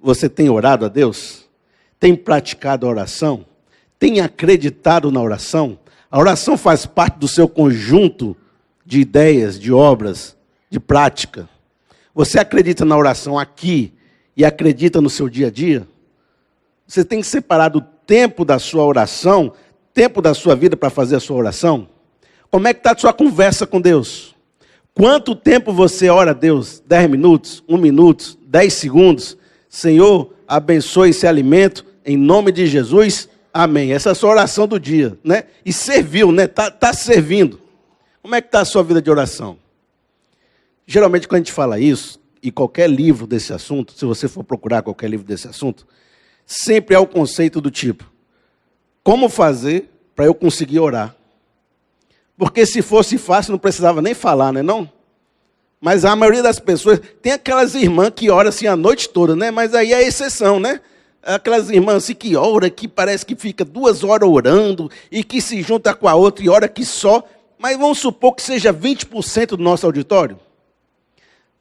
Você tem orado a Deus? Tem praticado a oração? Tem acreditado na oração? A oração faz parte do seu conjunto de ideias, de obras, de prática. Você acredita na oração aqui e acredita no seu dia a dia? Você tem separado o tempo da sua oração, tempo da sua vida para fazer a sua oração? Como é que está a sua conversa com Deus? Quanto tempo você ora a Deus? 10 minutos? 1 minuto? 10 segundos? Senhor, abençoe esse alimento, em nome de Jesus, amém. Essa é a sua oração do dia, né? E serviu, né? Tá servindo. Como é que está a sua vida de oração? Geralmente, quando a gente fala isso, e qualquer livro desse assunto, se você for procurar qualquer livro desse assunto, sempre há o conceito do tipo, como fazer para eu conseguir orar? Porque se fosse fácil, não precisava nem falar, né, não? Mas a maioria das pessoas, tem aquelas irmãs que oram assim a noite toda, né? Mas aí é a exceção, né? Aquelas irmãs assim que oram, que parece que fica 2 horas orando, e que se junta com a outra e ora que só, mas vamos supor que seja 20% do nosso auditório.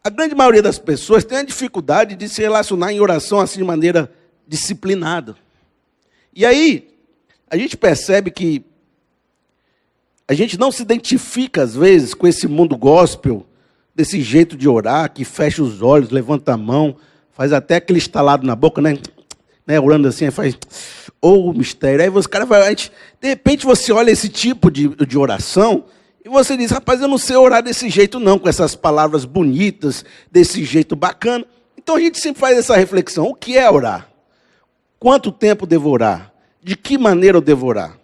A grande maioria das pessoas tem a dificuldade de se relacionar em oração assim de maneira disciplinada. E aí, a gente percebe que a gente não se identifica, às vezes, com esse mundo gospel, desse jeito de orar, que fecha os olhos, levanta a mão, faz até aquele estalado na boca, né? Orando assim, faz, mistério. Aí os caras vai, de repente você olha esse tipo de oração, e você diz, rapaz, eu não sei orar desse jeito não, com essas palavras bonitas, desse jeito bacana. Então a gente sempre faz essa reflexão, o que é orar? Quanto tempo devo orar? De que maneira eu devo orar?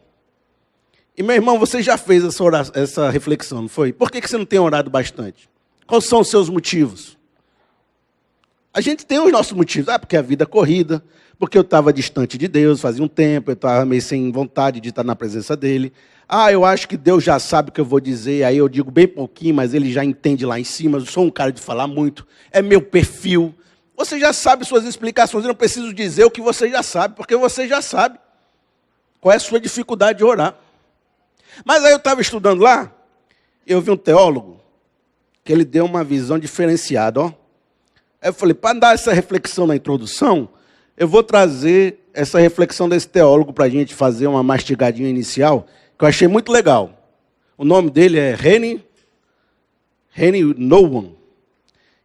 E meu irmão, você já fez essa reflexão, não foi? Por que você não tem orado bastante? Quais são os seus motivos? A gente tem os nossos motivos. Porque a vida é corrida, porque eu estava distante de Deus, fazia um tempo, eu estava meio sem vontade de estar na presença dele. Eu acho que Deus já sabe o que eu vou dizer, aí eu digo bem pouquinho, mas ele já entende lá em cima, eu sou um cara de falar muito, é meu perfil. Você já sabe suas explicações, eu não preciso dizer o que você já sabe, porque você já sabe qual é a sua dificuldade de orar. Mas aí eu estava estudando lá, eu vi um teólogo, que ele deu uma visão diferenciada, ó. Aí eu falei, para dar essa reflexão na introdução, eu vou trazer essa reflexão desse teólogo para a gente fazer uma mastigadinha inicial, que eu achei muito legal. O nome dele é Henry Nouwen.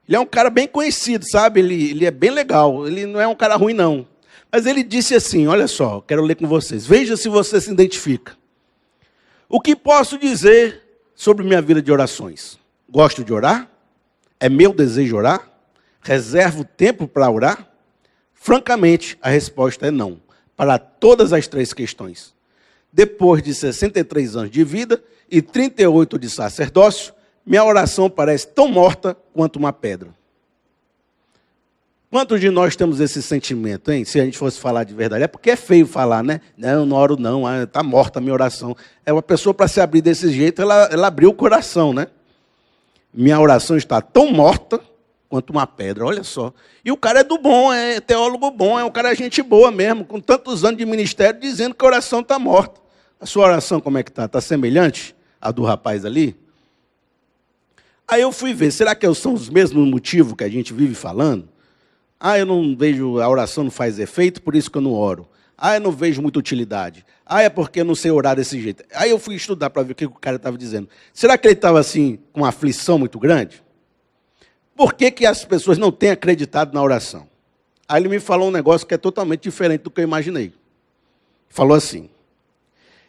Ele é um cara bem conhecido, sabe? Ele é bem legal, ele não é um cara ruim, não. Mas ele disse assim, olha só, quero ler com vocês, veja se você se identifica. O que posso dizer sobre minha vida de orações? Gosto de orar? É meu desejo orar? Reservo tempo para orar? Francamente, a resposta é não, para todas as 3 questões. Depois de 63 anos de vida e 38 de sacerdócio, minha oração parece tão morta quanto uma pedra. Quantos de nós temos esse sentimento, hein? Se a gente fosse falar de verdade. É porque é feio falar, né? Não oro não, está morta a minha oração. É uma pessoa para se abrir desse jeito, ela abriu o coração, né? Minha oração está tão morta quanto uma pedra, olha só. E o cara é do bom, é teólogo bom, é um cara gente boa mesmo, com tantos anos de ministério, dizendo que a oração está morta. A sua oração como é que está? Está semelhante à do rapaz ali? Aí eu fui ver, será que são os mesmos motivos que a gente vive falando? Eu não vejo, a oração não faz efeito, por isso que eu não oro. Eu não vejo muita utilidade. É porque eu não sei orar desse jeito. Aí eu fui estudar para ver o que o cara estava dizendo. Será que ele estava assim, com uma aflição muito grande? Por que as pessoas não têm acreditado na oração? Aí ele me falou um negócio que é totalmente diferente do que eu imaginei. Falou assim,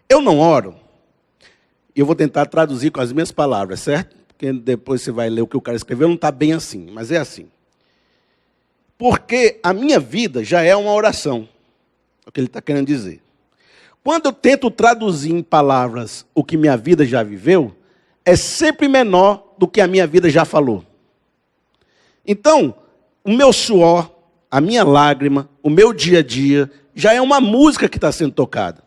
eu não oro, e eu vou tentar traduzir com as minhas palavras, certo? Porque depois você vai ler o que o cara escreveu, não está bem assim, mas é assim. Porque a minha vida já é uma oração, é o que ele está querendo dizer. Quando eu tento traduzir em palavras o que minha vida já viveu, é sempre menor do que a minha vida já falou. Então, o meu suor, a minha lágrima, o meu dia a dia, já é uma música que está sendo tocada.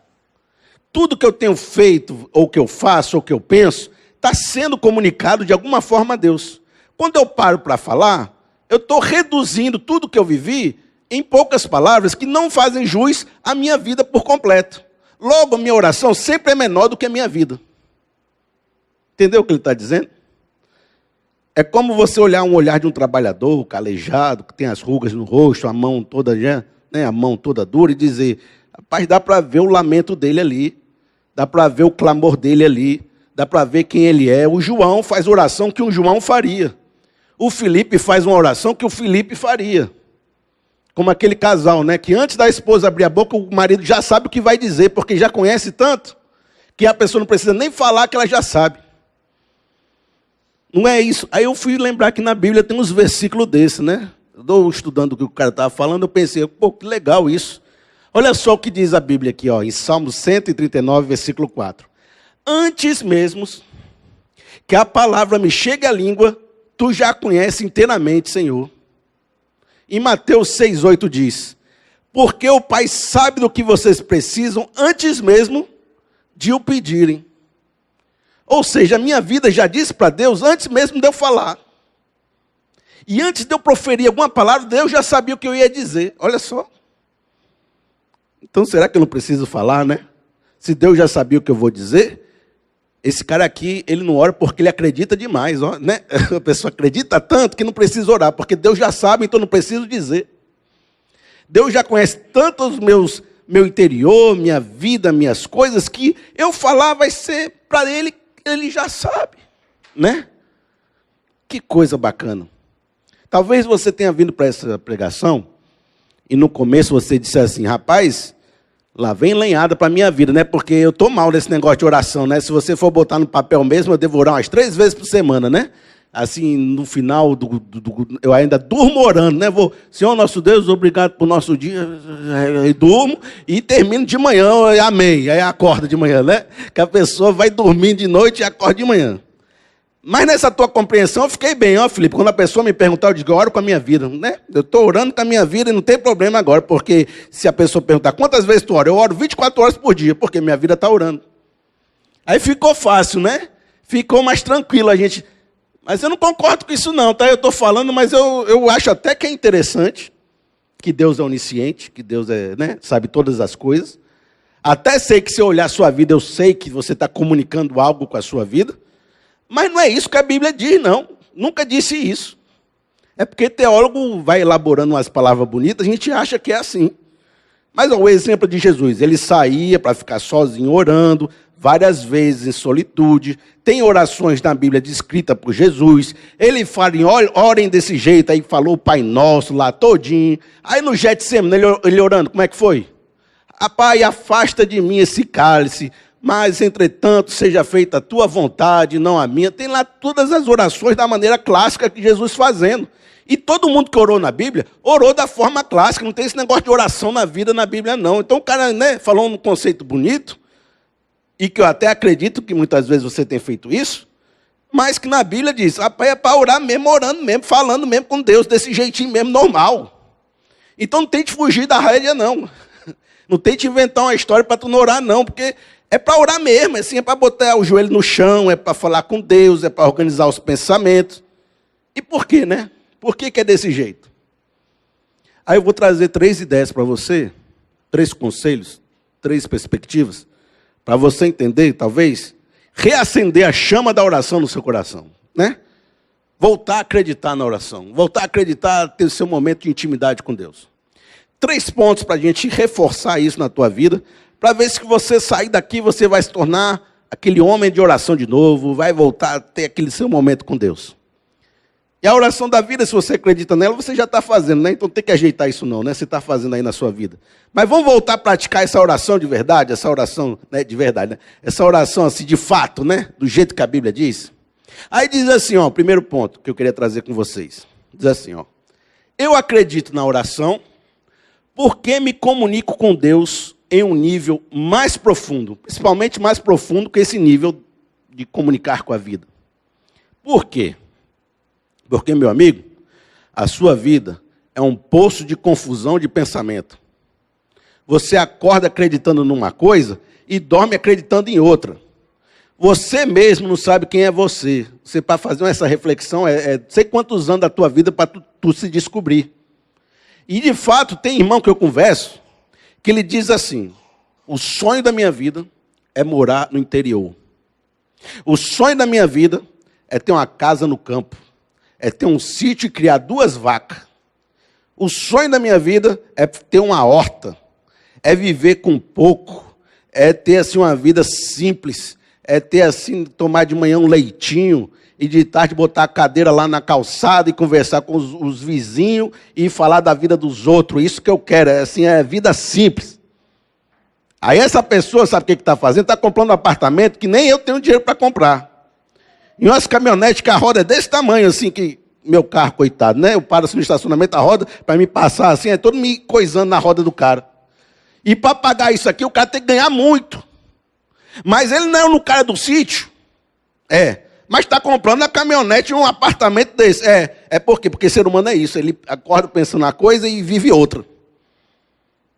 Tudo que eu tenho feito, ou que eu faço, ou que eu penso, está sendo comunicado de alguma forma a Deus. Quando eu paro para falar, eu estou reduzindo tudo que eu vivi em poucas palavras que não fazem jus à minha vida por completo. Logo, a minha oração sempre é menor do que a minha vida. Entendeu o que ele está dizendo? É como você olhar um olhar de um trabalhador calejado, que tem as rugas no rosto, a mão toda, né, a mão toda dura, e dizer, rapaz, dá para ver o lamento dele ali, dá para ver o clamor dele ali, dá para ver quem ele é. O João faz oração que um João faria. O Felipe faz uma oração que o Felipe faria. Como aquele casal, né, que antes da esposa abrir a boca, o marido já sabe o que vai dizer, porque já conhece tanto, que a pessoa não precisa nem falar que ela já sabe. Não é isso. Aí eu fui lembrar que na Bíblia tem uns versículos desses, né? Eu estou estudando o que o cara estava falando, eu pensei, pô, que legal isso. Olha só o que diz a Bíblia aqui, ó, em Salmo 139, versículo 4. Antes mesmo que a palavra me chegue à língua, tu já conheces inteiramente, Senhor. Em Mateus 6,8 diz, porque o Pai sabe do que vocês precisam antes mesmo de o pedirem. Ou seja, a minha vida já disse para Deus antes mesmo de eu falar. E antes de eu proferir alguma palavra, Deus já sabia o que eu ia dizer. Olha só. Então, será que eu não preciso falar, né? Se Deus já sabia o que eu vou dizer, esse cara aqui, ele não ora porque ele acredita demais, ó, né? A pessoa acredita tanto que não precisa orar, porque Deus já sabe, então não preciso dizer. Deus já conhece tanto meu interior, minha vida, minhas coisas, que eu falar vai ser para ele já sabe, né? Que coisa bacana. Talvez você tenha vindo para essa pregação e no começo você disse assim, rapaz, lá vem lenhada para a minha vida, né? Porque eu estou mal nesse negócio de oração, né? Se você for botar no papel mesmo, eu devo orar umas 3 vezes por semana, né? Assim, no final, eu ainda durmo orando, né? Senhor nosso Deus, obrigado por nosso dia. E durmo e termino de manhã, amém. Aí acorda de manhã, né? Que a pessoa vai dormir de noite e acorda de manhã. Mas nessa tua compreensão eu fiquei bem, ó, Felipe. Quando a pessoa me perguntar, eu digo, eu oro com a minha vida, né? Eu estou orando com a minha vida e não tem problema agora, porque se a pessoa perguntar quantas vezes tu ora, eu oro 24 horas por dia, porque minha vida está orando. Aí ficou fácil, né? Ficou mais tranquilo a gente. Mas eu não concordo com isso não, tá? Eu estou falando, mas eu acho até que é interessante, que Deus é onisciente, que Deus né, sabe todas as coisas. Até sei que se eu olhar a sua vida, eu sei que você está comunicando algo com a sua vida. Mas não é isso que a Bíblia diz, não. Nunca disse isso. É porque teólogo vai elaborando umas palavras bonitas, a gente acha que é assim. Mas ó, o exemplo de Jesus, ele saía para ficar sozinho orando, várias vezes em solitude. Tem orações na Bíblia descritas por Jesus. Ele fala, orem desse jeito, aí falou o Pai Nosso lá todinho. Aí no Getsemane, ele orando, como é que foi? Pai, afasta de mim esse cálice, mas, entretanto, seja feita a tua vontade, não a minha. Tem lá todas as orações da maneira clássica que Jesus fazendo. E todo mundo que orou na Bíblia, orou da forma clássica. Não tem esse negócio de oração na vida, na Bíblia, não. Então o cara, né, falou um conceito bonito, e que eu até acredito que muitas vezes você tem feito isso, mas que na Bíblia diz, rapaz, é para orar mesmo, orando mesmo, falando mesmo com Deus, desse jeitinho mesmo, normal. Então não tente fugir da rédea, não. Não tente inventar uma história para tu não orar, não, porque é para orar mesmo, assim, é para botar o joelho no chão, é para falar com Deus, é para organizar os pensamentos. E por quê, né? Por que é desse jeito? Aí eu vou trazer 3 ideias para você, 3 conselhos, 3 perspectivas, para você entender, talvez, reacender a chama da oração no seu coração, né? Voltar a acreditar na oração, voltar a acreditar, ter o seu momento de intimidade com Deus. 3 pontos para a gente reforçar isso na tua vida, para ver se você sair daqui, você vai se tornar aquele homem de oração de novo, vai voltar a ter aquele seu momento com Deus. E a oração da vida, se você acredita nela, você já está fazendo, né? Então tem que ajeitar isso não, né? Você está fazendo aí na sua vida. Mas vamos voltar a praticar essa oração de verdade, essa oração, né, de verdade, né? Essa oração assim, de fato, né? Do jeito que a Bíblia diz. Aí diz assim, ó, primeiro ponto que eu queria trazer com vocês. Diz assim, ó. Eu acredito na oração porque me comunico com Deus em um nível mais profundo, principalmente mais profundo que esse nível de comunicar com a vida. Por quê? Porque, meu amigo, a sua vida é um poço de confusão de pensamento. Você acorda acreditando numa coisa e dorme acreditando em outra. Você mesmo não sabe quem é você. Você, para fazer essa reflexão, sei quantos anos da tua vida para tu se descobrir. E, de fato, tem irmão que eu converso, que ele diz assim, o sonho da minha vida é morar no interior. O sonho da minha vida é ter uma casa no campo. é ter um sítio e criar 2 vacas. O sonho da minha vida é ter uma horta, é viver com pouco, é ter assim uma vida simples, é ter assim, tomar de manhã um leitinho e de tarde botar a cadeira lá na calçada e conversar com os vizinhos e falar da vida dos outros. Isso que eu quero, é vida simples. Aí essa pessoa, sabe o que está fazendo? Está comprando um apartamento que nem eu tenho dinheiro para comprar. E umas caminhonetes que a roda é desse tamanho, assim, que meu carro, coitado, né? Eu paro assim no estacionamento, a roda, para me passar assim, é todo me coisando na roda do cara. E para pagar isso aqui, o cara tem que ganhar muito. Mas ele não é no cara do sítio. Mas está comprando a caminhonete e um apartamento desse. Por quê? Porque ser humano é isso. Ele acorda pensando uma coisa e vive outra.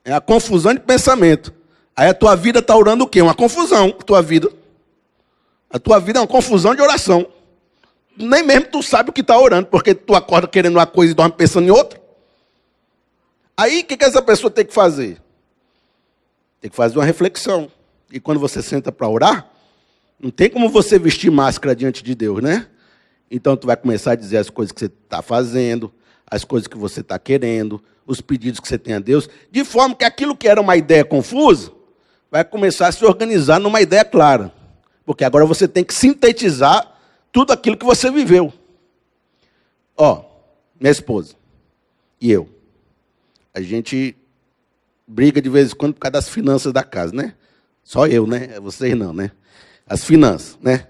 É a confusão de pensamento. Aí a tua vida está orando o quê? Uma confusão, a tua vida. A tua vida é uma confusão de oração. Nem mesmo tu sabe o que está orando, porque tu acorda querendo uma coisa e dorme pensando em outra. Aí o que essa pessoa tem que fazer? Tem que fazer uma reflexão. E quando você senta para orar, não tem como você vestir máscara diante de Deus, né? Então, tu vai começar a dizer as coisas que você está fazendo, as coisas que você está querendo, os pedidos que você tem a Deus, de forma que aquilo que era uma ideia confusa, vai começar a se organizar numa ideia clara. Porque agora você tem que sintetizar tudo aquilo que você viveu. Minha esposa e eu, a gente briga de vez em quando por causa das finanças da casa, né? Só eu, né? Vocês não, né? As finanças, né?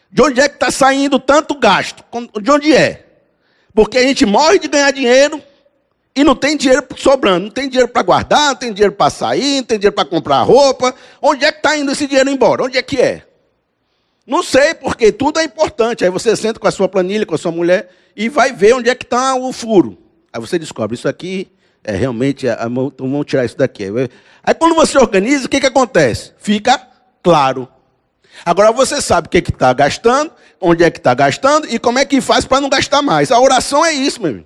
De onde é que está saindo tanto gasto? De onde é? Porque a gente morre de ganhar dinheiro e não tem dinheiro sobrando. Não tem dinheiro para guardar, não tem dinheiro para sair, não tem dinheiro para comprar roupa. Onde é que está indo esse dinheiro embora? Onde é que é? Não sei, porque tudo é importante. Aí você senta com a sua planilha, com a sua mulher, e vai ver onde é que está o furo. Aí você descobre, isso aqui realmente, então vamos tirar isso daqui. Aí quando você organiza, o que acontece? Fica claro. Agora você sabe o que está gastando, onde é que está gastando e como é que faz para não gastar mais. A oração é isso, meu irmão.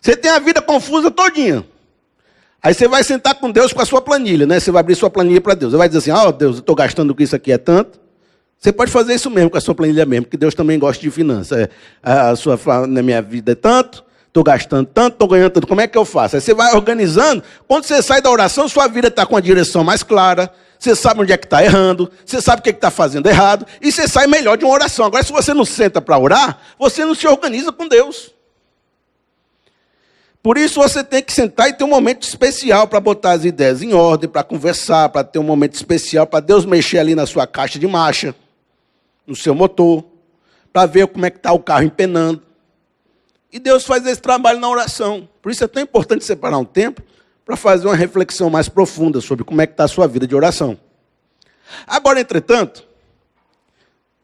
Você tem a vida confusa todinha. Aí você vai sentar com Deus com a sua planilha, né? Você vai abrir sua planilha para Deus. Você vai dizer assim, Deus, eu estou gastando com isso aqui é tanto. Você pode fazer isso mesmo com a sua planilha mesmo, porque Deus também gosta de finanças. Na minha vida é tanto, estou gastando tanto, estou ganhando tanto. Como é que eu faço? Aí você vai organizando. Quando você sai da oração, sua vida está com a direção mais clara. Você sabe onde é que está errando. Você sabe o que está fazendo errado. E você sai melhor de uma oração. Agora, se você não senta para orar, você não se organiza com Deus. Por isso, você tem que sentar e ter um momento especial para botar as ideias em ordem, para conversar, para ter um momento especial, para Deus mexer ali na sua caixa de marcha, no seu motor, para ver como é que está o carro empenando. E Deus faz esse trabalho na oração. Por isso é tão importante separar um tempo para fazer uma reflexão mais profunda sobre como é que está a sua vida de oração. Agora, entretanto,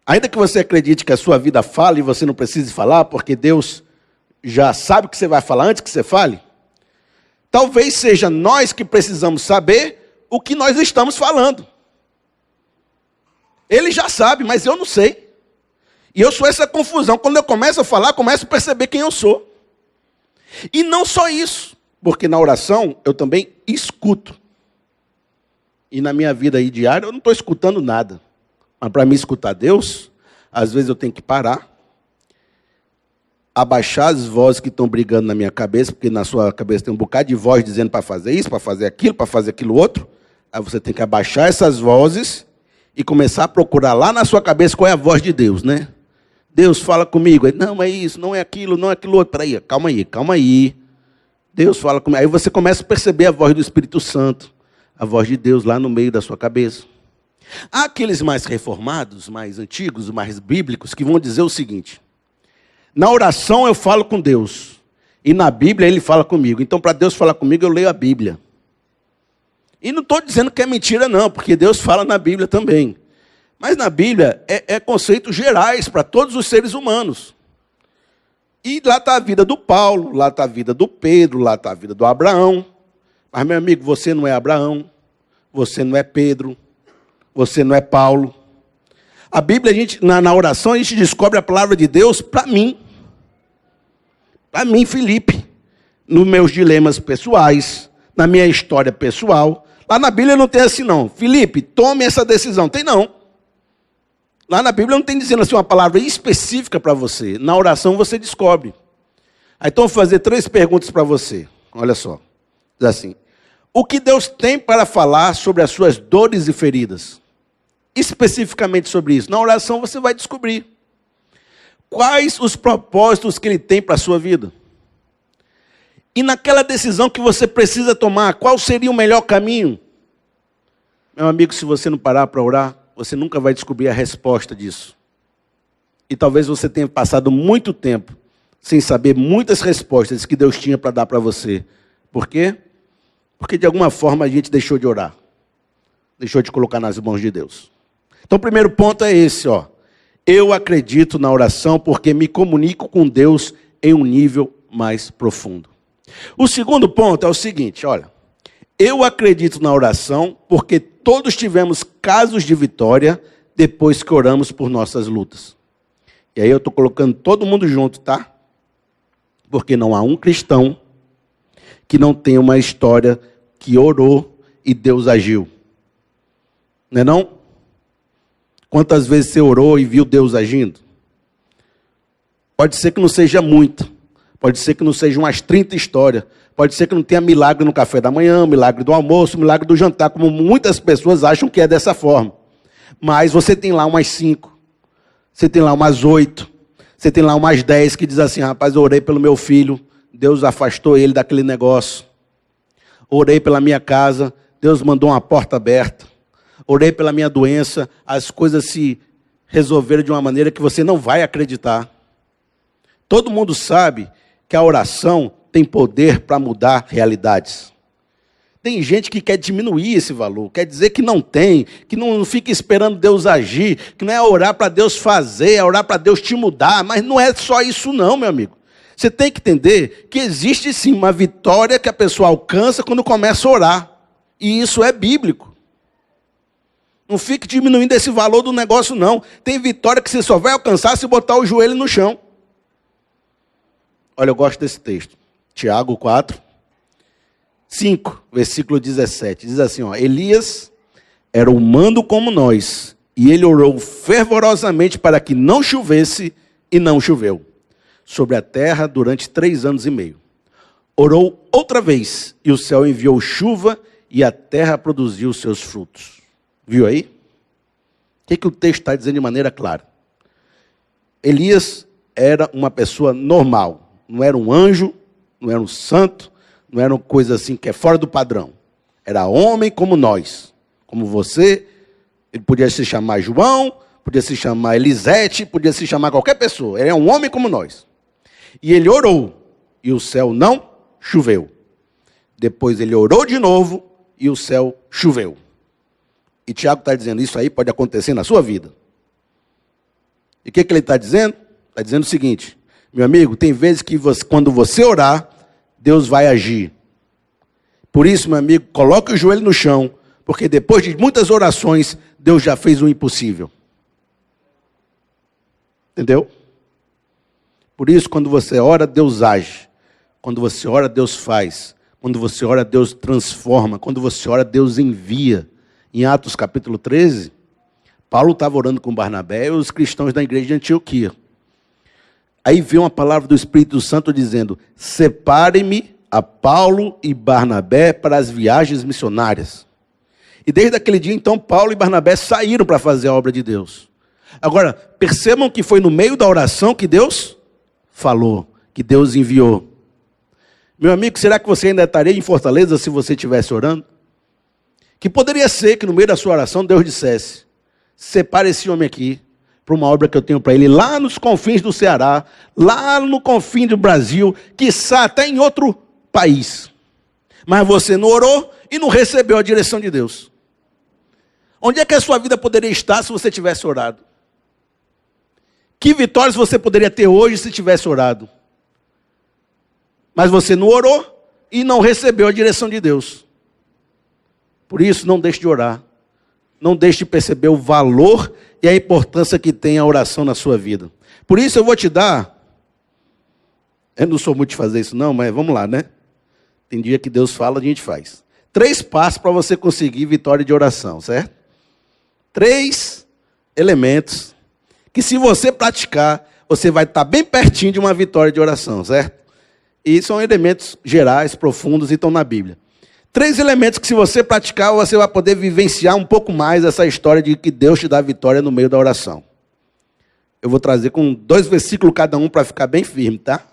ainda que você acredite que a sua vida fala e você não precise falar, porque Deus já sabe o que você vai falar antes que você fale, talvez seja nós que precisamos saber o que nós estamos falando. Ele já sabe, mas eu não sei. E eu sou essa confusão. Quando eu começo a falar, começo a perceber quem eu sou. E não só isso, porque na oração eu também escuto. E na minha vida aí diária eu não estou escutando nada. Mas para me escutar Deus, às vezes eu tenho que parar, abaixar as vozes que estão brigando na minha cabeça, porque na sua cabeça tem um bocado de voz dizendo para fazer isso, para fazer aquilo outro. Aí você tem que abaixar essas vozes e começar a procurar lá na sua cabeça qual é a voz de Deus, né? Deus fala comigo. Não, é isso, não é aquilo, não é aquilo outro. Peraí, calma aí. Deus fala comigo. Aí você começa a perceber a voz do Espírito Santo, a voz de Deus lá no meio da sua cabeça. Há aqueles mais reformados, mais antigos, mais bíblicos, que vão dizer o seguinte: na oração eu falo com Deus, e na Bíblia ele fala comigo. Então, para Deus falar comigo, eu leio a Bíblia. E não estou dizendo que é mentira, não, porque Deus fala na Bíblia também. Mas na Bíblia é conceitos gerais para todos os seres humanos. E lá está a vida do Paulo, lá está a vida do Pedro, lá está a vida do Abraão. Mas, meu amigo, você não é Abraão, você não é Pedro, você não é Paulo. A Bíblia, na oração, a gente descobre a palavra de Deus para mim. Para mim, Felipe, nos meus dilemas pessoais, na minha história pessoal. Lá na Bíblia não tem assim, não. Felipe, tome essa decisão. Tem não. Lá na Bíblia não tem dizendo assim uma palavra específica para você. Na oração você descobre. Aí, então, eu vou fazer 3 perguntas para você. Olha só. Diz assim: o que Deus tem para falar sobre as suas dores e feridas? Especificamente sobre isso. Na oração você vai descobrir. Quais os propósitos que Ele tem para a sua vida? E naquela decisão que você precisa tomar, qual seria o melhor caminho? Meu amigo, se você não parar para orar, você nunca vai descobrir a resposta disso. E talvez você tenha passado muito tempo sem saber muitas respostas que Deus tinha para dar para você. Por quê? Porque de alguma forma a gente deixou de orar. Deixou de colocar nas mãos de Deus. Então o primeiro ponto é esse, ó. Eu acredito na oração porque me comunico com Deus em um nível mais profundo. O segundo ponto é o seguinte, olha. Eu acredito na oração porque todos tivemos casos de vitória depois que oramos por nossas lutas. E aí eu estou colocando todo mundo junto, tá? Porque não há um cristão que não tenha uma história que orou e Deus agiu. Não é não? Quantas vezes você orou e viu Deus agindo? Pode ser que não seja muito. Pode ser que não sejam umas 30 histórias. Pode ser que não tenha milagre no café da manhã, milagre do almoço, milagre do jantar, como muitas pessoas acham que é dessa forma. Mas você tem lá umas 5. Você tem lá umas 8. Você tem lá umas 10 que diz assim: rapaz, eu orei pelo meu filho, Deus afastou ele daquele negócio. Orei pela minha casa, Deus mandou uma porta aberta. Orei pela minha doença, as coisas se resolveram de uma maneira que você não vai acreditar. Todo mundo sabe que a oração tem poder para mudar realidades. Tem gente que quer diminuir esse valor, quer dizer que não tem, que não fica esperando Deus agir, que não é orar para Deus fazer, é orar para Deus te mudar, mas não é só isso não, meu amigo. Você tem que entender que existe sim uma vitória que a pessoa alcança quando começa a orar, e isso é bíblico. Não fique diminuindo esse valor do negócio não. Tem vitória que você só vai alcançar se botar o joelho no chão. Olha, eu gosto desse texto. Tiago 4, 5, versículo 17. Diz assim, ó: Elias era humano como nós, e ele orou fervorosamente para que não chovesse, e não choveu sobre a terra durante 3 anos e meio. Orou outra vez, e o céu enviou chuva, e a terra produziu seus frutos. Viu aí? O que o texto está dizendo de maneira clara? Elias era uma pessoa normal. Não era um anjo, não era um santo, não era uma coisa assim que é fora do padrão. Era homem como nós, como você. Ele podia se chamar João, podia se chamar Elisete, podia se chamar qualquer pessoa. Ele é um homem como nós. E ele orou, e o céu não choveu. Depois ele orou de novo, e o céu choveu. E Tiago está dizendo, isso aí pode acontecer na sua vida. E o que ele está dizendo? Está dizendo o seguinte: meu amigo, tem vezes que quando você orar, Deus vai agir. Por isso, meu amigo, coloque o joelho no chão, porque depois de muitas orações, Deus já fez o impossível. Entendeu? Por isso, quando você ora, Deus age. Quando você ora, Deus faz. Quando você ora, Deus transforma. Quando você ora, Deus envia. Em Atos capítulo 13, Paulo estava orando com Barnabé e os cristãos da igreja de Antioquia. Aí veio uma palavra do Espírito Santo dizendo: separe-me a Paulo e Barnabé para as viagens missionárias. E desde aquele dia, então, Paulo e Barnabé saíram para fazer a obra de Deus. Agora, percebam que foi no meio da oração que Deus falou, que Deus enviou. Meu amigo, será que você ainda estaria em Fortaleza se você estivesse orando? Que poderia ser que no meio da sua oração Deus dissesse: separe esse homem aqui para uma obra que eu tenho para ele lá nos confins do Ceará, lá no confim do Brasil, quiçá até em outro país. Mas você não orou e não recebeu a direção de Deus. Onde é que a sua vida poderia estar se você tivesse orado? Que vitórias você poderia ter hoje se tivesse orado? Mas você não orou e não recebeu a direção de Deus. Por isso, não deixe de orar. Não deixe de perceber o valor e a importância que tem a oração na sua vida. Por isso eu vou te dar... Eu não sou muito de fazer isso não, mas vamos lá, né? Tem dia que Deus fala, a gente faz. 3 passos para você conseguir vitória de oração, certo? 3 elementos que se você praticar, você vai estar bem pertinho de uma vitória de oração, certo? E são elementos gerais, profundos e estão na Bíblia. 3 elementos que se você praticar, você vai poder vivenciar um pouco mais essa história de que Deus te dá vitória no meio da oração. Eu vou trazer com 2 versículos cada um para ficar bem firme, tá?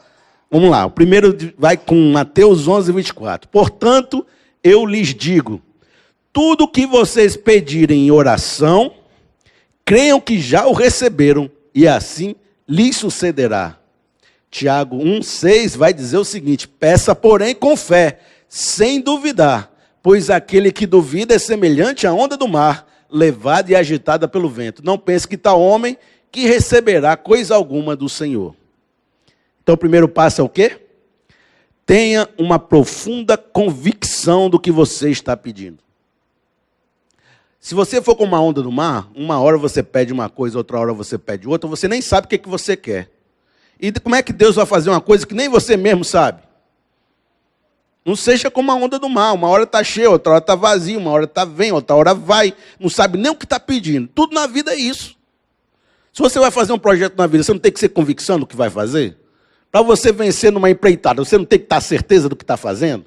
Vamos lá, o primeiro vai com Mateus 11, 24. Portanto, eu lhes digo, tudo o que vocês pedirem em oração, creiam que já o receberam, e assim lhes sucederá. Tiago 1,6 vai dizer o seguinte, peça, porém, com fé, sem duvidar, pois aquele que duvida é semelhante à onda do mar, levada e agitada pelo vento. Não pense que tal homem que receberá coisa alguma do Senhor. Então o primeiro passo é o quê? Tenha uma profunda convicção do que você está pedindo. Se você for com uma onda do mar, uma hora você pede uma coisa, outra hora você pede outra, você nem sabe o que você quer. E como é que Deus vai fazer uma coisa que nem você mesmo sabe? Não seja como a onda do mar, uma hora está cheia, outra hora está vazia, uma hora vem, outra hora vai, não sabe nem o que está pedindo. Tudo na vida é isso. Se você vai fazer um projeto na vida, você não tem que ser convicção do que vai fazer? Para você vencer numa empreitada, você não tem que estar certeza do que está fazendo?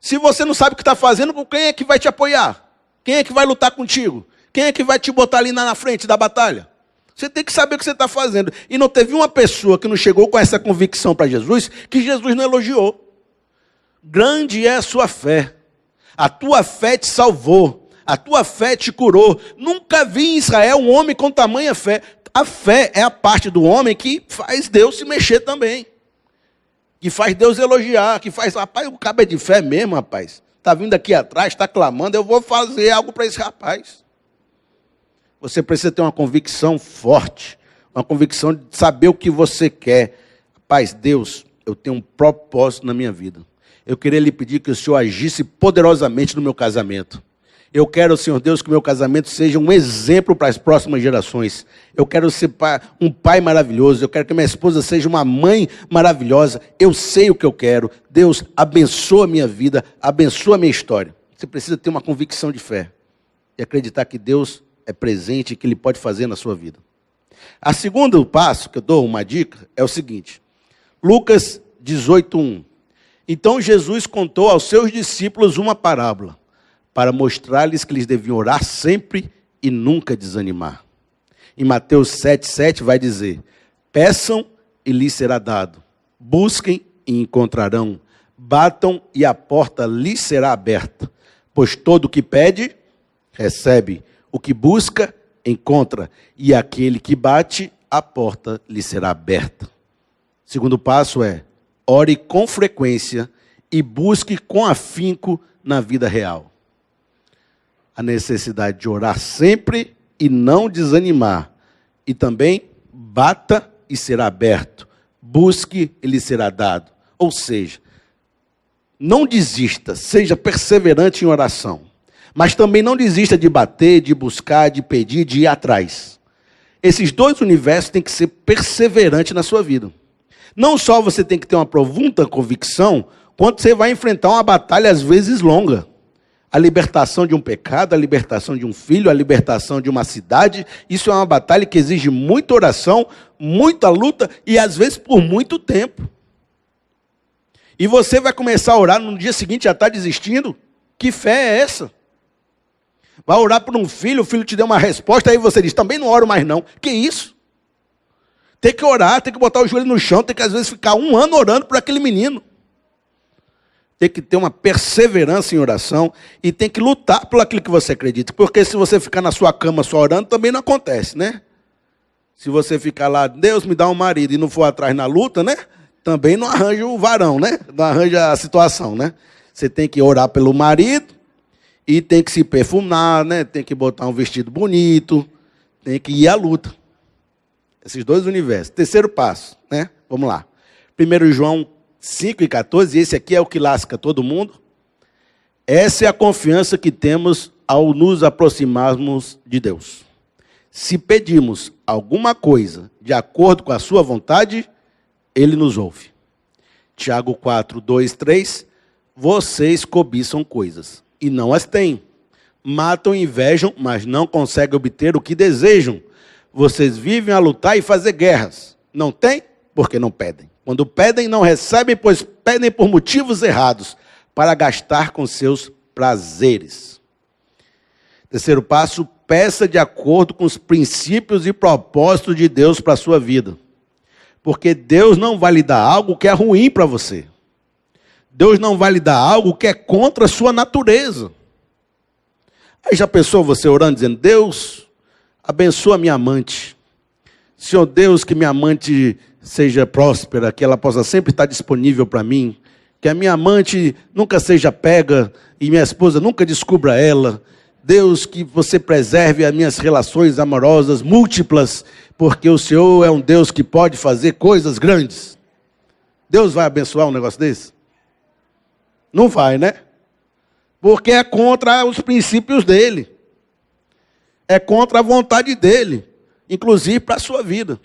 Se você não sabe o que está fazendo, quem é que vai te apoiar? Quem é que vai lutar contigo? Quem é que vai te botar ali na frente da batalha? Você tem que saber o que você está fazendo. E não teve uma pessoa que não chegou com essa convicção para Jesus, que Jesus não elogiou. Grande é a sua fé. A tua fé te salvou. A tua fé te curou. Nunca vi em Israel um homem com tamanha fé. A fé é a parte do homem que faz Deus se mexer também. Que faz Deus elogiar. Que faz, rapaz, o cabo é de fé mesmo, rapaz. Está vindo aqui atrás, está clamando, eu vou fazer algo para esse rapaz. Você precisa ter uma convicção forte. Uma convicção de saber o que você quer. Rapaz, Deus, eu tenho um propósito na minha vida. Eu queria lhe pedir que o Senhor agisse poderosamente no meu casamento. Eu quero, Senhor Deus, que o meu casamento seja um exemplo para as próximas gerações. Eu quero ser um pai maravilhoso. Eu quero que minha esposa seja uma mãe maravilhosa. Eu sei o que eu quero. Deus, abençoa a minha vida, abençoa a minha história. Você precisa ter uma convicção de fé e acreditar que Deus é presente e que Ele pode fazer na sua vida. A segundo passo que eu dou, uma dica, é o seguinte. Lucas 18:1. Então Jesus contou aos seus discípulos uma parábola, para mostrar-lhes que eles deviam orar sempre e nunca desanimar. Em Mateus 7,7 vai dizer, peçam e lhes será dado, busquem e encontrarão, batam e a porta lhes será aberta, pois todo o que pede, recebe, o que busca, encontra, e aquele que bate, a porta lhe será aberta. Segundo passo é, ore com frequência e busque com afinco na vida real. A necessidade de orar sempre e não desanimar. E também, bata e será aberto. Busque e lhe será dado. Ou seja, não desista, seja perseverante em oração. Mas também não desista de bater, de buscar, de pedir, de ir atrás. Esses 2 universos têm que ser perseverantes na sua vida. Não só você tem que ter uma profunda convicção, quanto você vai enfrentar uma batalha às vezes longa. A libertação de um pecado, a libertação de um filho, a libertação de uma cidade, isso é uma batalha que exige muita oração, muita luta e às vezes por muito tempo. E você vai começar a orar no dia seguinte já está desistindo? Que fé é essa? Vai orar por um filho, o filho te deu uma resposta, aí você diz, também não oro mais não. Que isso? Tem que orar, tem que botar o joelho no chão, tem que às vezes ficar 1 ano orando por aquele menino. Tem que ter uma perseverança em oração e tem que lutar por aquilo que você acredita. Porque se você ficar na sua cama só orando, também não acontece, né? Se você ficar lá, Deus me dá um marido e não for atrás na luta, né? Também não arranja o varão, né? Não arranja a situação, né? Você tem que orar pelo marido e tem que se perfumar, né? Tem que botar um vestido bonito, tem que ir à luta. Esses 2 universos. Terceiro passo, né? Vamos lá. 1 João 5:14, esse aqui é o que lasca todo mundo. Essa é a confiança que temos ao nos aproximarmos de Deus. Se pedimos alguma coisa de acordo com a sua vontade, Ele nos ouve. Tiago 4:2-3, vocês cobiçam coisas e não as têm. Matam e invejam, mas não conseguem obter o que desejam. vocês vivem a lutar e fazer guerras. Não tem? Porque não pedem. Quando pedem, não recebem, pois pedem por motivos errados, para gastar com seus prazeres. Terceiro passo, peça de acordo com os princípios e propósitos de Deus para a sua vida. Porque Deus não vai lhe dar algo que é ruim para você. Deus não vai lhe dar algo que é contra a sua natureza. Aí já pensou você orando, dizendo, Deus, abençoa minha amante. Senhor Deus, que minha amante seja próspera, que ela possa sempre estar disponível para mim. Que a minha amante nunca seja pega e minha esposa nunca descubra ela. Deus, que você preserve as minhas relações amorosas múltiplas, porque o Senhor é um Deus que pode fazer coisas grandes. Deus vai abençoar um negócio desse? Não vai, né? Porque é contra os princípios dele. É contra a vontade dele, inclusive para a sua vida.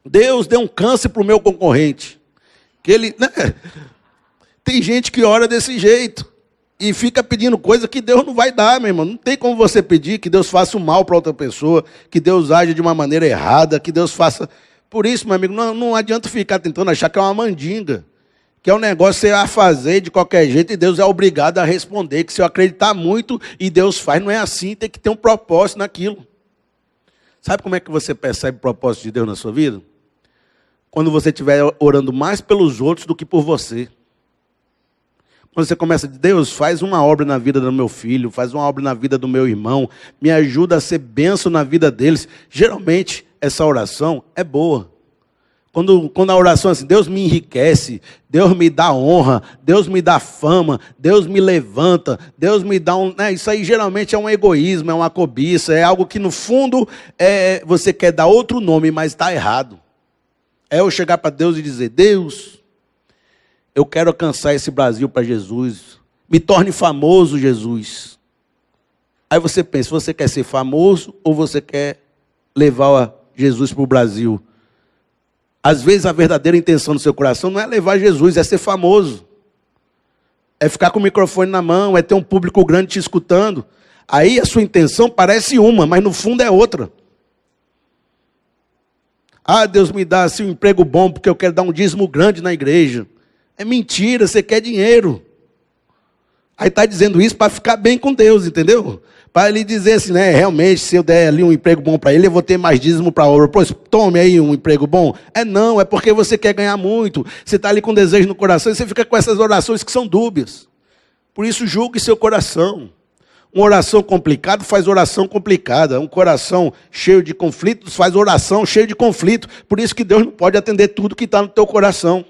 Deus deu um câncer para o meu concorrente. Que ele, né? Tem gente que ora desse jeito e fica pedindo coisa que Deus não vai dar, meu irmão. Não tem como você pedir que Deus faça o mal para outra pessoa, que Deus age de uma maneira errada, que Deus faça... Por isso, meu amigo, não adianta ficar tentando achar que é uma mandinga, que é um negócio que você vai fazer de qualquer jeito e Deus é obrigado a responder, que se eu acreditar muito e Deus faz, não é assim, tem que ter um propósito naquilo. Sabe como é que você percebe o propósito de Deus na sua vida? Quando você estiver orando mais pelos outros do que por você. Quando você começa a dizer, Deus, faz uma obra na vida do meu filho, faz uma obra na vida do meu irmão, me ajuda a ser bênção na vida deles. Geralmente, essa oração é boa. Quando a oração é assim, Deus me enriquece, Deus me dá honra, Deus me dá fama, Deus me levanta, Deus me dá um... Né, isso aí geralmente é um egoísmo, é uma cobiça, é algo que no fundo você quer dar outro nome, mas está errado. É eu chegar para Deus e dizer, Deus, eu quero alcançar esse Brasil para Jesus, me torne famoso, Jesus. Aí você pensa, você quer ser famoso ou você quer levar Jesus para o Brasil? Às vezes a verdadeira intenção do seu coração não é levar Jesus, é ser famoso. É ficar com o microfone na mão, é ter um público grande te escutando. Aí a sua intenção parece uma, mas no fundo é outra. Ah, Deus me dá assim, um emprego bom porque eu quero dar um dízimo grande na igreja. É mentira, você quer dinheiro. Aí está dizendo isso para ficar bem com Deus, entendeu? Para ele dizer assim, né, realmente, se eu der ali um emprego bom para ele, eu vou ter mais dízimo para a obra. Pois tome aí um emprego bom. Não, é porque você quer ganhar muito. Você está ali com desejo no coração e você fica com essas orações que são dúbias. Por isso, julgue seu coração. Uma oração complicada faz oração complicada. Um coração cheio de conflitos faz oração cheio de conflito. Por isso que Deus não pode atender tudo que está no teu coração.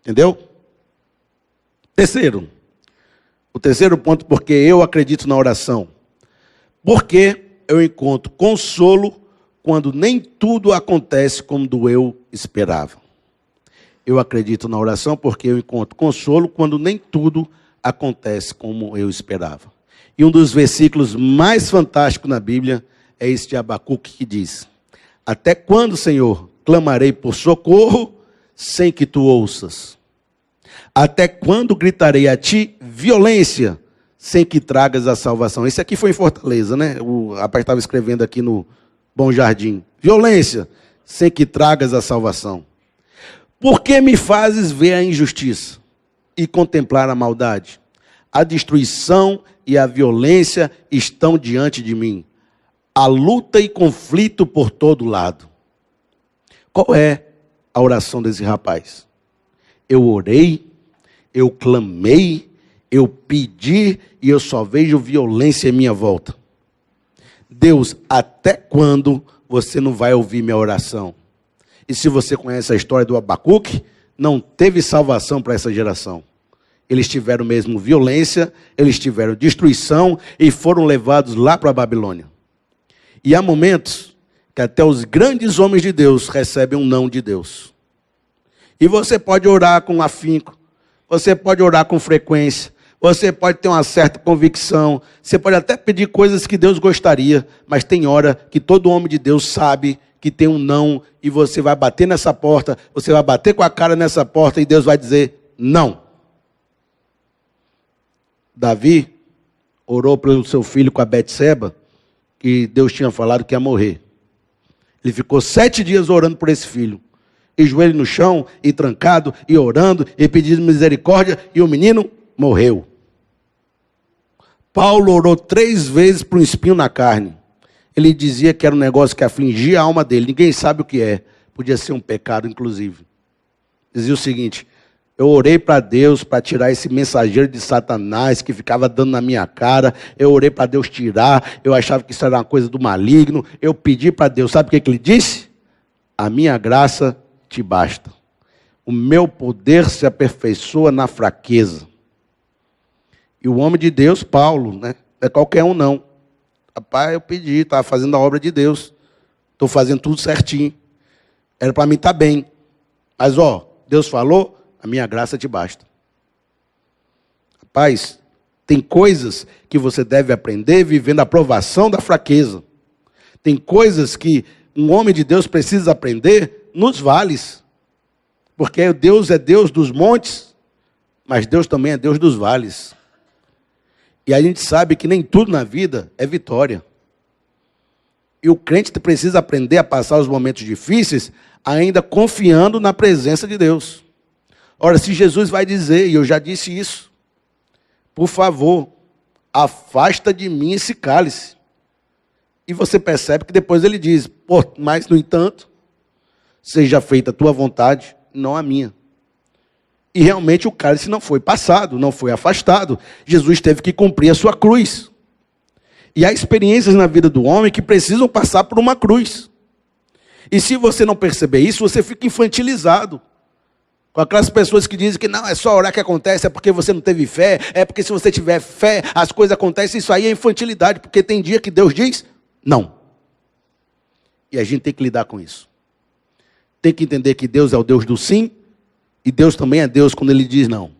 Entendeu? O terceiro ponto, porque eu acredito na oração. Porque eu encontro consolo quando nem tudo acontece como eu esperava. Eu acredito na oração porque eu encontro consolo quando nem tudo acontece como eu esperava. E um dos versículos mais fantásticos na Bíblia é esse de Abacuque que diz, até quando, Senhor, clamarei por socorro sem que tu ouças? Até quando gritarei a ti violência, sem que tragas a salvação? Esse aqui foi em Fortaleza, né? O rapaz estava escrevendo aqui no Bom Jardim. Violência, sem que tragas a salvação. Por que me fazes ver a injustiça e contemplar a maldade? A destruição e a violência estão diante de mim. A luta e conflito por todo lado. Qual é a oração desse rapaz? Eu orei, eu clamei, eu pedi e eu só vejo violência em minha volta. Deus, até quando você não vai ouvir minha oração? E se você conhece a história do Abacuque, não teve salvação para essa geração. Eles tiveram mesmo violência, eles tiveram destruição e foram levados lá para a Babilônia. E há momentos que até os grandes homens de Deus recebem um não de Deus. E você pode orar com afinco, você pode orar com frequência, você pode ter uma certa convicção, você pode até pedir coisas que Deus gostaria, mas tem hora que todo homem de Deus sabe que tem um não, e você vai bater nessa porta, você vai bater com a cara nessa porta, e Deus vai dizer não. Davi orou pelo seu filho com a Betseba, que Deus tinha falado que ia morrer. Ele ficou 7 dias orando por esse filho. E joelho no chão, e trancado, e orando, e pedindo misericórdia, e o menino morreu. Paulo orou 3 vezes por um espinho na carne. Ele dizia que era um negócio que afligia a alma dele. Ninguém sabe o que é. Podia ser um pecado, inclusive. Dizia o seguinte: eu orei para Deus para tirar esse mensageiro de Satanás que ficava dando na minha cara. Eu orei para Deus tirar. Eu achava que isso era uma coisa do maligno. Eu pedi para Deus. Sabe o que ele disse? A minha graça te basta. O meu poder se aperfeiçoa na fraqueza. E o homem de Deus, Paulo, né? Não é qualquer um não. Rapaz, eu pedi, estava fazendo a obra de Deus. Estou fazendo tudo certinho. Era para mim estar bem. Mas, Deus falou, a minha graça te basta. Rapaz, tem coisas que você deve aprender vivendo a provação da fraqueza. Tem coisas que um homem de Deus precisa aprender nos vales. Porque Deus é Deus dos montes, mas Deus também é Deus dos vales. E a gente sabe que nem tudo na vida é vitória. E o crente precisa aprender a passar os momentos difíceis ainda confiando na presença de Deus. Ora, se Jesus vai dizer, e eu já disse isso, por favor, afasta de mim esse cálice. E você percebe que depois ele diz, mas no entanto, seja feita a tua vontade, não a minha. E realmente o cálice não foi passado, não foi afastado. Jesus teve que cumprir a sua cruz. E há experiências na vida do homem que precisam passar por uma cruz. E se você não perceber isso, você fica infantilizado. Com aquelas pessoas que dizem que não, é só orar que acontece, é porque você não teve fé, é porque se você tiver fé, as coisas acontecem. Isso aí é infantilidade, porque tem dia que Deus diz não. E a gente tem que lidar com isso. Tem que entender que Deus é o Deus do sim, e Deus também é Deus quando Ele diz não.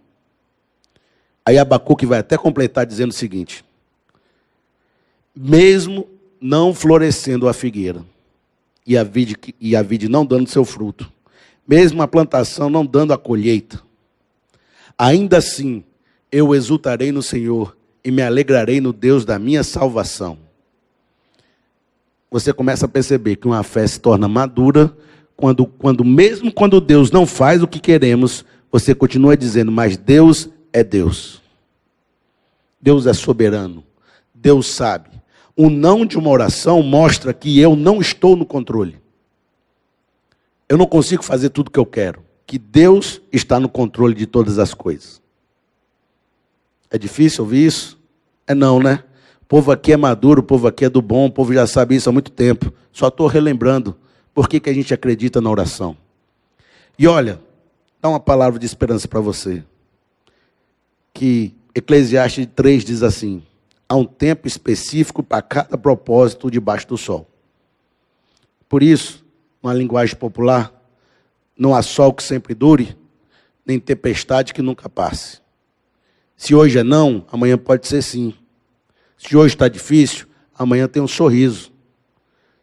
Aí Abacuque vai até completar dizendo o seguinte: mesmo não florescendo a figueira, e a vide não dando seu fruto, mesmo a plantação não dando a colheita, ainda assim eu exultarei no Senhor e me alegrarei no Deus da minha salvação. Você começa a perceber que uma fé se torna madura mesmo quando Deus não faz o que queremos, você continua dizendo, mas Deus é Deus. Deus é soberano. Deus sabe. O não de uma oração mostra que eu não estou no controle. Eu não consigo fazer tudo o que eu quero. Que Deus está no controle de todas as coisas. É difícil ouvir isso? É não, né? O povo aqui é maduro, o povo aqui é do bom, o povo já sabe isso há muito tempo. Só estou relembrando. Por que a gente acredita na oração? E olha, dá uma palavra de esperança para você. Que Eclesiastes 3 diz assim: há um tempo específico para cada propósito debaixo do sol. Por isso, uma linguagem popular, não há sol que sempre dure, nem tempestade que nunca passe. Se hoje é não, amanhã pode ser sim. Se hoje está difícil, amanhã tem um sorriso.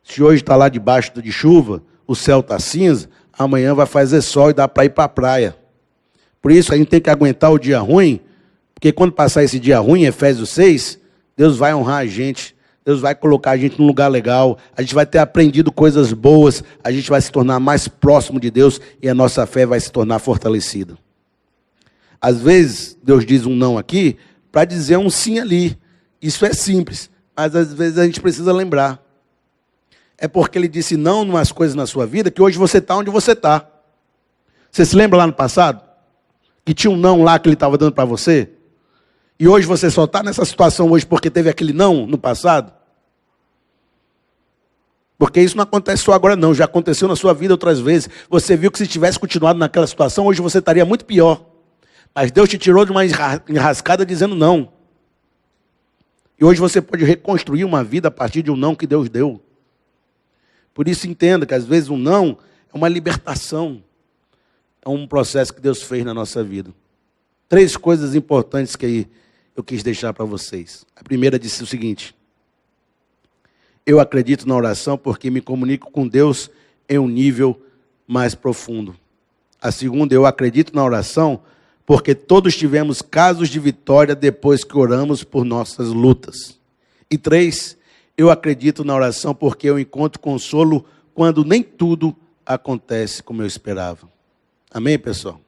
Se hoje está lá debaixo de chuva, o céu está cinza, amanhã vai fazer sol e dá para ir para a praia. Por isso a gente tem que aguentar o dia ruim, porque quando passar esse dia ruim, Efésios 6, Deus vai honrar a gente, Deus vai colocar a gente num lugar legal, a gente vai ter aprendido coisas boas, a gente vai se tornar mais próximo de Deus e a nossa fé vai se tornar fortalecida. Às vezes, Deus diz um não aqui para dizer um sim ali. Isso é simples, mas às vezes a gente precisa lembrar. É porque Ele disse não em umas coisas na sua vida que hoje você está onde você está. Você se lembra lá no passado? Que tinha um não lá que Ele estava dando para você? E hoje você só está nessa situação hoje porque teve aquele não no passado? Porque isso não acontece só agora não, já aconteceu na sua vida outras vezes. Você viu que se tivesse continuado naquela situação, hoje você estaria muito pior. Mas Deus te tirou de uma enrascada dizendo não. E hoje você pode reconstruir uma vida a partir de um não que Deus deu. Por isso entenda que às vezes um não é uma libertação. É um processo que Deus fez na nossa vida. 3 coisas importantes que eu quis deixar para vocês. A primeira disse o seguinte: eu acredito na oração porque me comunico com Deus em um nível mais profundo. A segunda, eu acredito na oração porque todos tivemos casos de vitória depois que oramos por nossas lutas. E 3, Eu acredito na oração porque eu encontro consolo quando nem tudo acontece como eu esperava. Amém, pessoal?